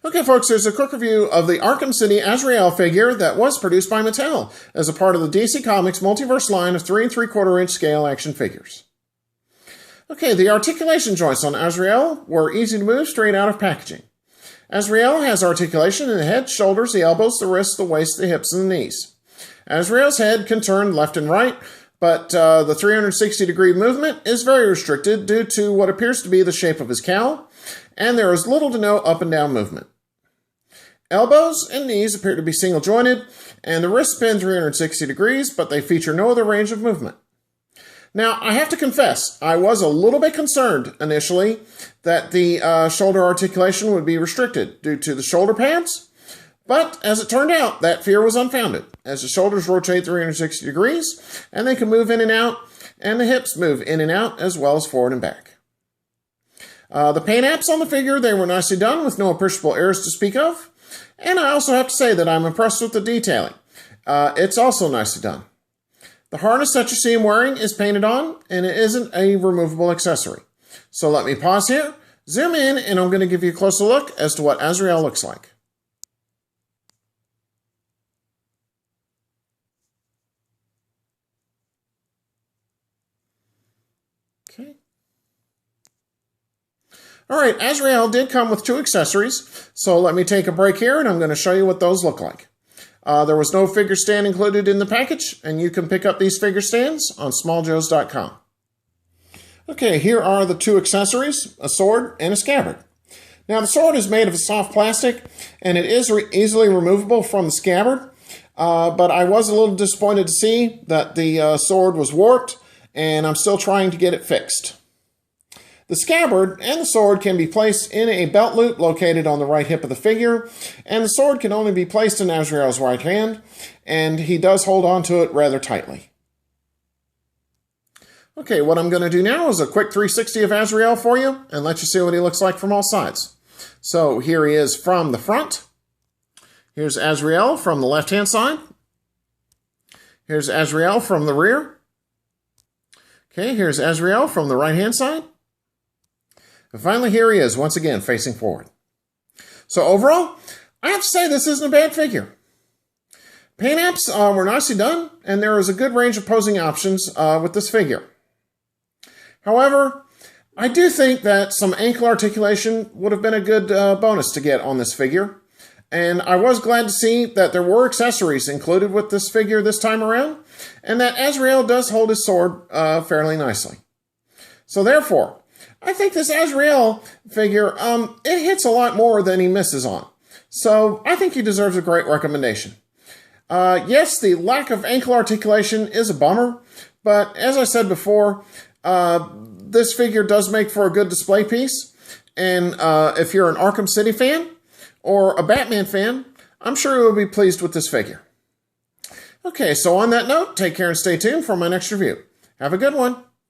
Okay, folks, there's a quick review of the Arkham City Azrael figure that was produced by Mattel as a part of the DC Comics Multiverse line of 3 3/4 inch scale action figures. Okay, the articulation joints on Azrael were easy to move straight out of packaging. Azrael has articulation in the head, shoulders, the elbows, the wrists, the waist, the hips, and the knees. Azrael's head can turn left and right, but the 360-degree movement is very restricted due to what appears to be the shape of his cowl, and there is little to no up and down movement. Elbows and knees appear to be single jointed, and the wrists spin 360 degrees, but they feature no other range of movement. Now, I have to confess, I was a little bit concerned initially that the shoulder articulation would be restricted due to the shoulder pads, but as it turned out, that fear was unfounded, as the shoulders rotate 360 degrees, and they can move in and out, and the hips move in and out, as well as forward and back. The paint apps on the figure, they were nicely done with no appreciable errors to speak of. And I also have to say that I'm impressed with the detailing. It's also nicely done. The harness that you see him wearing is painted on, and it isn't a removable accessory. So let me pause here, zoom in, and I'm going to give you a closer look as to what Azrael looks like. Okay. Alright, Azrael did come with 2 accessories, so let me take a break here and I'm going to show you what those look like. There was no figure stand included in the package, and you can pick up these figure stands on smalljoes.com. Okay, here are the 2 accessories, a sword and a scabbard. Now the sword is made of soft plastic, and it is easily removable from the scabbard, but I was a little disappointed to see that the sword was warped, and I'm still trying to get it fixed. The scabbard and the sword can be placed in a belt loop located on the right hip of the figure, and the sword can only be placed in Azrael's right hand, and he does hold on to it rather tightly. Okay, what I'm going to do now is a quick 360 of Azrael for you, and let you see what he looks like from all sides. So here he is from the front. Here's Azrael from the left-hand side. Here's Azrael from the rear. Okay, here's Azrael from the right-hand side. And finally, here he is, once again, facing forward. So overall, I have to say this isn't a bad figure. Paint apps were nicely done, and there is a good range of posing options with this figure. However, I do think that some ankle articulation would have been a good bonus to get on this figure. And I was glad to see that there were accessories included with this figure this time around, and that Azrael does hold his sword fairly nicely. So therefore, I think this Azrael figure, it hits a lot more than he misses on. So I think he deserves a great recommendation. Yes, the lack of ankle articulation is a bummer, but as I said before, this figure does make for a good display piece. And if you're an Arkham City fan or a Batman fan, I'm sure you will be pleased with this figure. Okay, so on that note, take care and stay tuned for my next review. Have a good one.